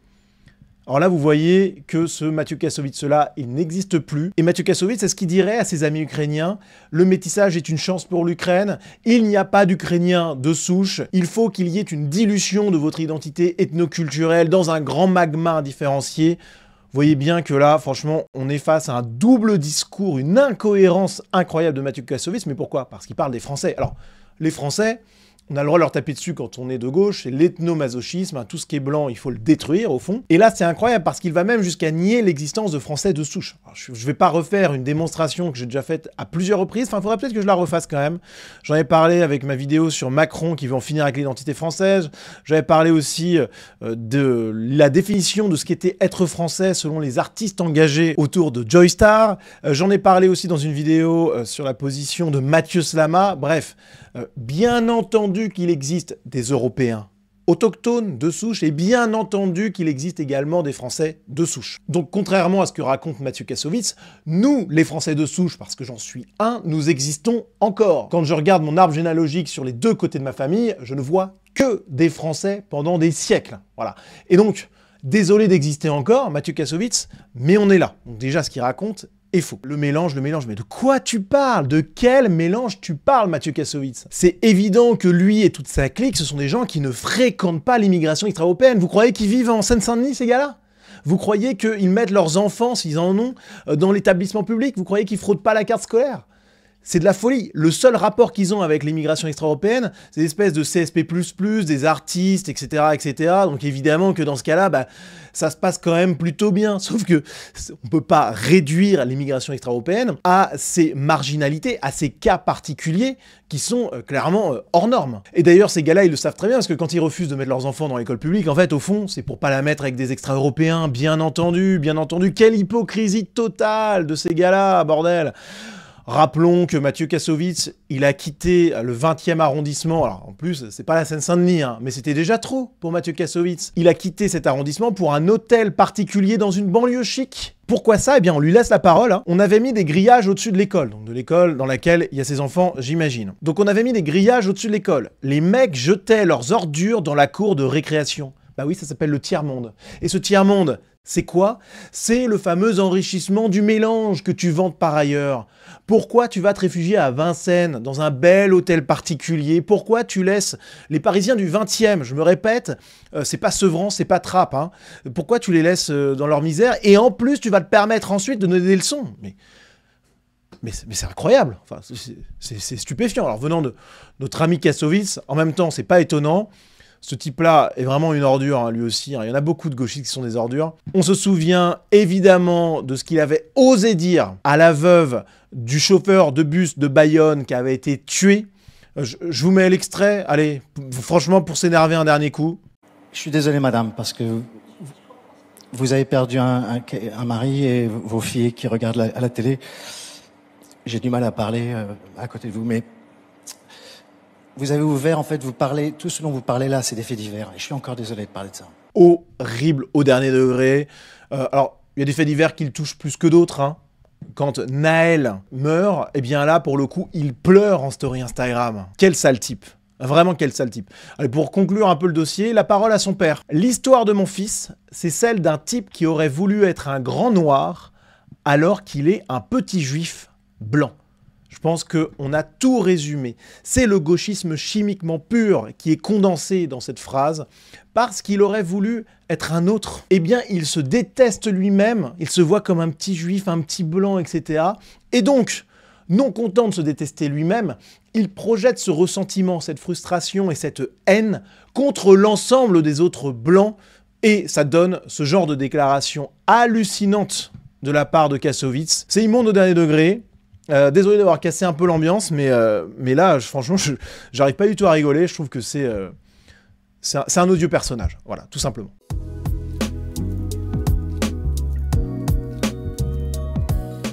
[SPEAKER 1] Alors là, vous voyez que ce Mathieu Kassovitz-là, il n'existe plus. Et Mathieu Kassovitz, c'est ce qu'il dirait à ses amis ukrainiens. Le métissage est une chance pour l'Ukraine. Il n'y a pas d'Ukrainiens de souche. Il faut qu'il y ait une dilution de votre identité ethnoculturelle dans un grand magma indifférencié. Vous voyez bien que là, franchement, on est face à un double discours, une incohérence incroyable de Mathieu Kassovitz. Mais pourquoi? Parce qu'il parle des Français. Alors, les Français... On a le droit de leur taper dessus quand on est de gauche, c'est l'ethnomasochisme, hein, tout ce qui est blanc, il faut le détruire au fond. Et là, c'est incroyable parce qu'il va même jusqu'à nier l'existence de Français de souche. Alors, je vais pas refaire une démonstration que j'ai déjà faite à plusieurs reprises, enfin, il faudrait peut-être que je la refasse quand même. J'en ai parlé avec ma vidéo sur Macron qui veut en finir avec l'identité française. J'avais parlé aussi de la définition de ce qu'était être français selon les artistes engagés autour de Joy Star. J'en ai parlé aussi dans une vidéo sur la position de Mathieu Slama. Bref, bien entendu qu'il existe des Européens autochtones de souche et bien entendu qu'il existe également des Français de souche. Donc contrairement à ce que raconte Mathieu Kassovitz, nous, les Français de souche, parce que j'en suis un, nous existons encore. Quand je regarde mon arbre généalogique sur les deux côtés de ma famille, je ne vois que des Français pendant des siècles. Voilà. Et donc, désolé d'exister encore, Mathieu Kassovitz, mais on est là. Donc déjà, ce qu'il raconte est faux. Le mélange, mais de quoi tu parles? De quel mélange tu parles, Mathieu Kassovitz? C'est évident que lui et toute sa clique, ce sont des gens qui ne fréquentent pas l'immigration extra-européenne. Vous croyez qu'ils vivent en Seine-Saint-Denis, ces gars-là? Vous croyez qu'ils mettent leurs enfants, s'ils en ont, dans l'établissement public? Vous croyez qu'ils fraudent pas la carte scolaire? C'est de la folie. Le seul rapport qu'ils ont avec l'immigration extra-européenne, c'est des espèces de CSP++, des artistes, etc., etc. Donc évidemment que dans ce cas-là, bah, ça se passe quand même plutôt bien. Sauf que on peut pas réduire l'immigration extra-européenne à ces marginalités, à ces cas particuliers qui sont clairement hors normes. Et d'ailleurs, ces gars-là, ils le savent très bien, parce que quand ils refusent de mettre leurs enfants dans l'école publique, en fait, au fond, c'est pour pas la mettre avec des extra-européens, bien entendu. Quelle hypocrisie totale de ces gars-là, bordel! Rappelons que Mathieu Kassovitz, il a quitté le 20e arrondissement. Alors, en plus, c'est pas la Seine-Saint-Denis, hein, mais c'était déjà trop pour Mathieu Kassovitz. Il a quitté cet arrondissement pour un hôtel particulier dans une banlieue chic. Pourquoi ça? Eh bien, on lui laisse la parole. Hein. On avait mis des grillages au-dessus de l'école. Donc, de l'école dans laquelle il y a ses enfants, j'imagine. Donc, on avait mis des grillages au-dessus de l'école. Les mecs jetaient leurs ordures dans la cour de récréation. Bah oui, ça s'appelle le tiers-monde. Et ce tiers-monde, c'est quoi? C'est le fameux enrichissement du mélange que tu vantes par ailleurs. Pourquoi tu vas te réfugier à Vincennes, dans un bel hôtel particulier? Pourquoi tu laisses les Parisiens du 20e, je me répète, c'est pas Sevran, c'est pas Trappes, hein. Pourquoi tu les laisses dans leur misère? Et en plus, tu vas te permettre ensuite de donner des leçons. Mais c'est incroyable, enfin, c'est stupéfiant. Alors venant de notre ami Kassovitz, en même temps, c'est pas étonnant. Ce type-là est vraiment une ordure, hein, lui aussi. Hein. Il y en a beaucoup de gauchistes qui sont des ordures. On se souvient évidemment de ce qu'il avait osé dire à la veuve du chauffeur de bus de Bayonne qui avait été tué. Je vous mets l'extrait. Allez, franchement, pour s'énerver un dernier coup.
[SPEAKER 20] Je suis désolé, madame, parce que vous avez perdu un mari et vos filles qui regardent à la télé. J'ai du mal à parler à côté de vous, mais... Vous avez ouvert, en fait, vous parlez, tout ce dont vous parlez là, c'est des faits divers. Et je suis encore désolé de parler de ça.
[SPEAKER 1] Horrible au dernier degré. Alors, il y a des faits divers qui le touchent plus que d'autres. Hein. Quand Naël meurt, eh bien là, pour le coup, il pleure en story Instagram. Quel sale type. Vraiment, quel sale type. Allez, pour conclure un peu le dossier, la parole à son père. L'histoire de mon fils, c'est celle d'un type qui aurait voulu être un grand noir alors qu'il est un petit juif blanc. Je pense qu'on a tout résumé. C'est le gauchisme chimiquement pur qui est condensé dans cette phrase parce qu'il aurait voulu être un autre. Eh bien, il se déteste lui-même, il se voit comme un petit juif, un petit blanc, etc. Et donc, non content de se détester lui-même, il projette ce ressentiment, cette frustration et cette haine contre l'ensemble des autres blancs et ça donne ce genre de déclaration hallucinante de la part de Kassovitz. C'est immonde au dernier degré. Désolé d'avoir cassé un peu l'ambiance, mais là, franchement, j'arrive pas du tout à rigoler. Je trouve que c'est un odieux personnage. Voilà, tout simplement.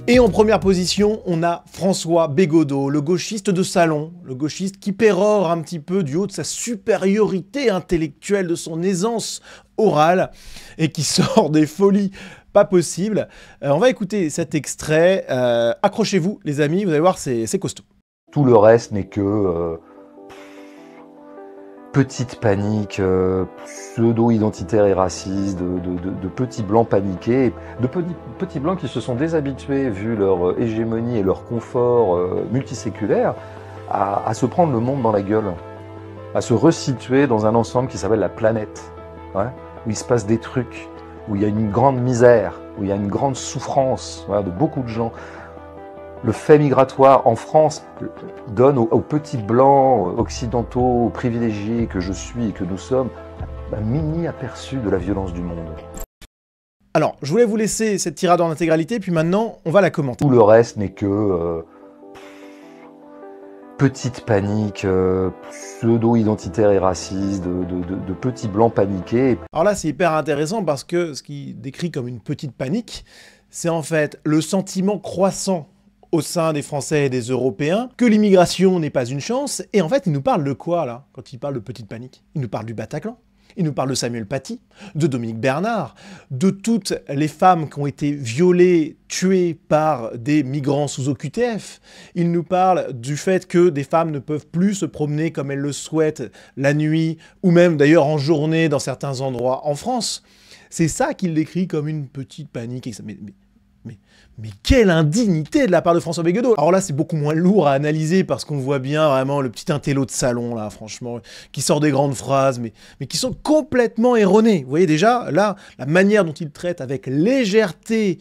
[SPEAKER 1] Et en première position, on a François Bégaudeau, le gauchiste de salon, le gauchiste qui pérore un petit peu du haut de sa supériorité intellectuelle, de son aisance orale, et qui sort des folies pas possibles. On va écouter cet extrait. Accrochez-vous les amis, vous allez voir, c'est costaud.
[SPEAKER 21] Tout le reste n'est que petite panique pseudo-identitaire et raciste, de petits blancs paniqués, de petits blancs qui se sont déshabitués, vu leur hégémonie et leur confort multiséculaire, à se prendre le monde dans la gueule, à se resituer dans un ensemble qui s'appelle la planète, ouais, où il se passe des trucs, où il y a une grande misère, où il y a une grande souffrance, voilà, de beaucoup de gens. Le fait migratoire en France donne aux petits blancs occidentaux privilégiés que je suis et que nous sommes un mini aperçu de la violence du monde.
[SPEAKER 1] Alors, je voulais vous laisser cette tirade en intégralité, puis maintenant, on va la commenter.
[SPEAKER 21] Tout le reste n'est que petite panique pseudo-identitaire et raciste, de petits blancs paniqués.
[SPEAKER 1] Alors là, c'est hyper intéressant parce que ce qu'il décrit comme une petite panique, c'est en fait le sentiment croissant au sein des Français et des Européens, que l'immigration n'est pas une chance, et en fait, il nous parle de quoi, là, quand il parle de petite panique? Il nous parle du Bataclan, il nous parle de Samuel Paty, de Dominique Bernard, de toutes les femmes qui ont été violées, tuées par des migrants sous OQTF. Il nous parle du fait que des femmes ne peuvent plus se promener comme elles le souhaitent la nuit, ou même d'ailleurs en journée dans certains endroits en France. C'est ça qu'il décrit comme une petite panique. Mais quelle indignité de la part de François Bégaudeau! Alors là, c'est beaucoup moins lourd à analyser parce qu'on voit bien vraiment le petit intello de salon, là, franchement, qui sort des grandes phrases, mais qui sont complètement erronées. Vous voyez déjà, là, la manière dont il traite avec légèreté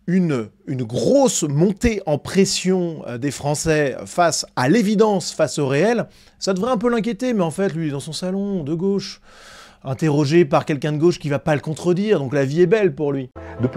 [SPEAKER 1] une grosse montée en pression des Français face à l'évidence, face au réel, ça devrait un peu l'inquiéter, mais en fait, lui, il est dans son salon, de gauche, interrogé par quelqu'un de gauche qui va pas le contredire, donc la vie est belle pour lui.
[SPEAKER 21] De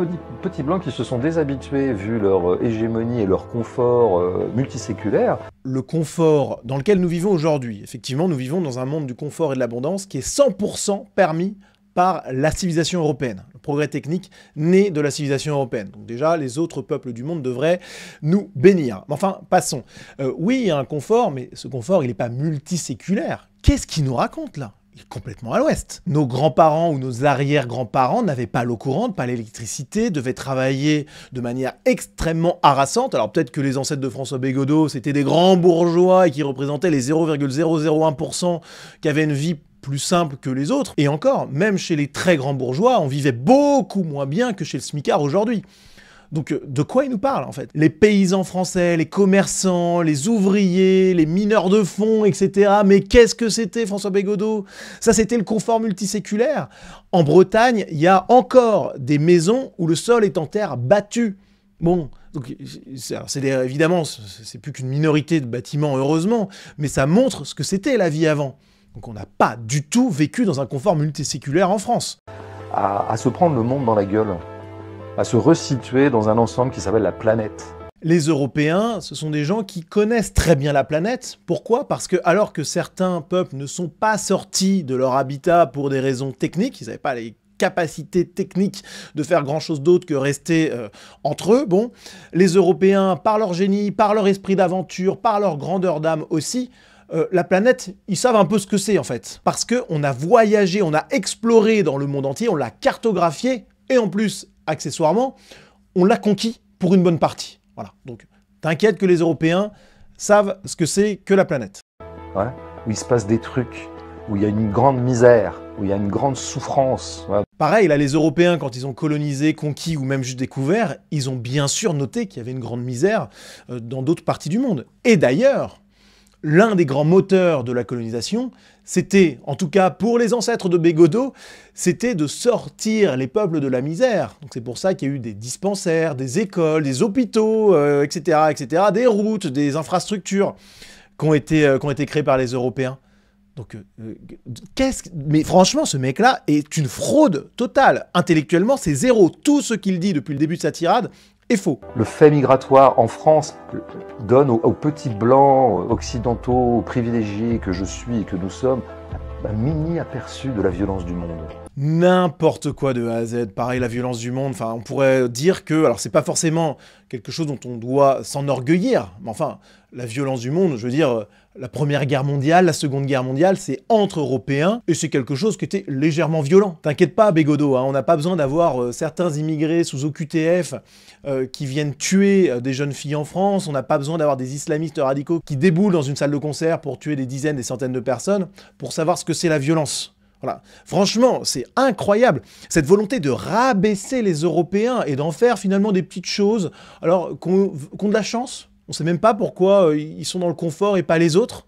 [SPEAKER 21] petits blancs qui se sont déshabitués, vu leur hégémonie et leur confort multiséculaire.
[SPEAKER 1] Le confort dans lequel nous vivons aujourd'hui, effectivement, nous vivons dans un monde du confort et de l'abondance qui est 100% permis par la civilisation européenne. Le progrès technique né de la civilisation européenne. Donc déjà, les autres peuples du monde devraient nous bénir. Mais enfin, passons. Oui, il y a un confort, mais ce confort, il n'est pas multiséculaire. Qu'est-ce qu'il nous raconte là? Il est complètement à l'ouest. Nos grands-parents ou nos arrière-grands-parents n'avaient pas l'eau courante, pas l'électricité, devaient travailler de manière extrêmement harassante. Alors peut-être que les ancêtres de François Bégaudeau, c'était des grands bourgeois et qui représentaient les 0,001% qui avaient une vie plus simple que les autres. Et encore, même chez les très grands bourgeois, on vivait beaucoup moins bien que chez le smicard aujourd'hui. Donc de quoi il nous parle en fait? Les paysans français, les commerçants, les ouvriers, les mineurs de fonds, etc. Mais qu'est-ce que c'était François Bégaudeau? Ça c'était le confort multiséculaire. En Bretagne, il y a encore des maisons où le sol est en terre battue. Bon, donc évidemment, c'est plus qu'une minorité de bâtiments, heureusement, mais ça montre ce que c'était la vie avant. Donc on n'a pas du tout vécu dans un confort multiséculaire en France.
[SPEAKER 21] À se prendre le monde dans la gueule, à se resituer dans un ensemble qui s'appelle la planète.
[SPEAKER 1] Les Européens, ce sont des gens qui connaissent très bien la planète. Pourquoi? Parce que alors que certains peuples ne sont pas sortis de leur habitat pour des raisons techniques, ils n'avaient pas les capacités techniques de faire grand-chose d'autre que rester entre eux, bon, les Européens, par leur génie, par leur esprit d'aventure, par leur grandeur d'âme aussi, la planète, ils savent un peu ce que c'est en fait. Parce qu'on a voyagé, on a exploré dans le monde entier, on l'a cartographié, et en plus, accessoirement, on l'a conquis pour une bonne partie. Voilà, donc t'inquiète que les Européens savent ce que c'est que la planète.
[SPEAKER 21] Ouais, où il se passe des trucs, où il y a une grande misère, où il y a une grande souffrance. Ouais.
[SPEAKER 1] Pareil, là, les Européens, quand ils ont colonisé, conquis ou même juste découvert, ils ont bien sûr noté qu'il y avait une grande misère dans d'autres parties du monde. Et d'ailleurs, l'un des grands moteurs de la colonisation, c'était, en tout cas pour les ancêtres de Bégaudeau, c'était de sortir les peuples de la misère. Donc c'est pour ça qu'il y a eu des dispensaires, des écoles, des hôpitaux, etc., etc., des routes, des infrastructures qui ont été créées par les Européens. Donc, mais franchement, ce mec-là est une fraude totale. Intellectuellement, c'est zéro. Tout ce qu'il dit depuis le début de sa tirade est faux.
[SPEAKER 21] Le fait migratoire en France donne aux petits blancs occidentaux privilégiés que je suis et que nous sommes un mini aperçu de la violence du monde.
[SPEAKER 1] n'importe quoi de A à Z. Pareil, la violence du monde. Enfin, on pourrait dire que, alors c'est pas forcément quelque chose dont on doit s'enorgueillir, mais enfin, la violence du monde, je veux dire, la Première Guerre mondiale, la Seconde Guerre mondiale, c'est entre Européens, et c'est quelque chose qui était légèrement violent. T'inquiète pas, Bégodeau, hein, on n'a pas besoin d'avoir certains immigrés sous OQTF qui viennent tuer des jeunes filles en France, on n'a pas besoin d'avoir des islamistes radicaux qui déboulent dans une salle de concert pour tuer des dizaines, des centaines de personnes, pour savoir ce que c'est la violence. Voilà. Franchement, c'est incroyable, cette volonté de rabaisser les Européens et d'en faire finalement des petites choses, alors qu'on de la chance. On ne sait même pas pourquoi ils sont dans le confort et pas les autres.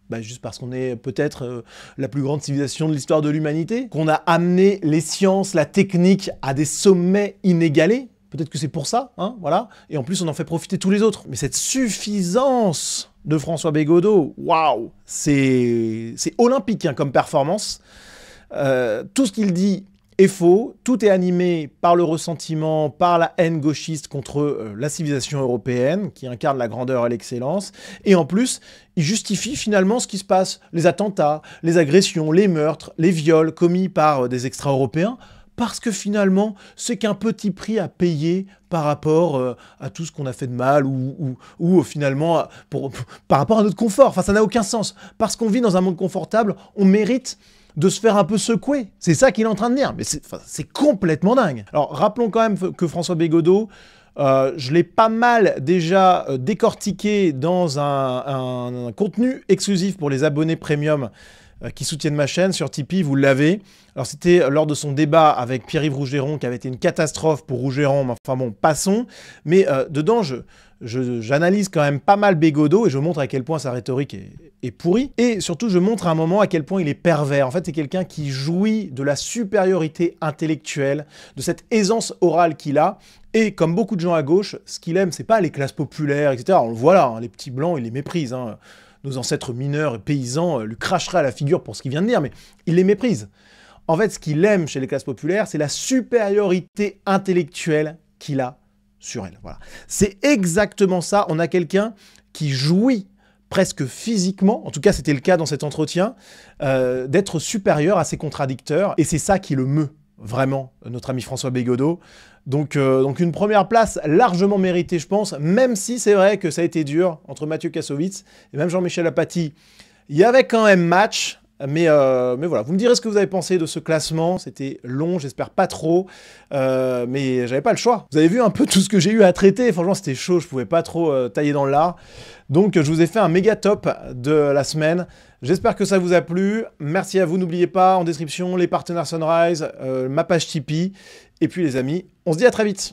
[SPEAKER 1] Bah, juste parce qu'on est peut-être la plus grande civilisation de l'histoire de l'humanité, qu'on a amené les sciences, la technique à des sommets inégalés. Peut-être que c'est pour ça, hein, voilà. Et en plus, on en fait profiter tous les autres. Mais cette suffisance de François Bégodeau, waouh, c'est olympique hein, comme performance. Tout ce qu'il dit est faux, tout est animé par le ressentiment, par la haine gauchiste contre la civilisation européenne, qui incarne la grandeur et l'excellence, et en plus, il justifie finalement ce qui se passe, les attentats, les agressions, les meurtres, les viols commis par des extra-européens, parce que finalement, c'est qu'un petit prix à payer par rapport à tout ce qu'on a fait de mal, ou finalement, par rapport à notre confort. Enfin, ça n'a aucun sens. Parce qu'on vit dans un monde confortable, on mérite de se faire un peu secouer. C'est ça qu'il est en train de dire. Mais c'est complètement dingue. Alors, rappelons quand même que François Bégodeau, je l'ai pas mal déjà décortiqué dans un contenu exclusif pour les abonnés premium qui soutiennent ma chaîne sur Tipeee, vous l'avez. Alors c'était lors de son débat avec Pierre-Yves Rougeron qui avait été une catastrophe pour Rougeron, mais enfin bon, passons. Mais dedans, j'analyse quand même pas mal Bégodeau et je montre à quel point sa rhétorique est pourrie. Et surtout, je montre à un moment à quel point il est pervers. En fait, c'est quelqu'un qui jouit de la supériorité intellectuelle, de cette aisance orale qu'il a. Et comme beaucoup de gens à gauche, ce qu'il aime, c'est pas les classes populaires, etc. On le voit là, hein, les petits blancs, il les méprise. Hein. Nos ancêtres mineurs et paysans lui cracheraient à la figure pour ce qu'il vient de dire, mais il les méprise. En fait, ce qu'il aime chez les classes populaires, c'est la supériorité intellectuelle qu'il a sur elles. Voilà. C'est exactement ça. On a quelqu'un qui jouit presque physiquement, en tout cas c'était le cas dans cet entretien, d'être supérieur à ses contradicteurs, et c'est ça qui le meut vraiment, notre ami François Bégodeau. Donc une première place largement méritée, je pense, même si c'est vrai que ça a été dur entre Mathieu Kassovitz et même Jean-Michel Apathy. Il y avait quand même match, mais voilà, vous me direz ce que vous avez pensé de ce classement. C'était long, j'espère pas trop, mais j'avais pas le choix. Vous avez vu un peu tout ce que j'ai eu à traiter, franchement c'était chaud, je pouvais pas trop tailler dans l'art. Donc je vous ai fait un méga top de la semaine. J'espère que ça vous a plu. Merci à vous, n'oubliez pas, en description, les partenaires Sunrise, ma page Tipeee. Et puis les amis, on se dit à très vite.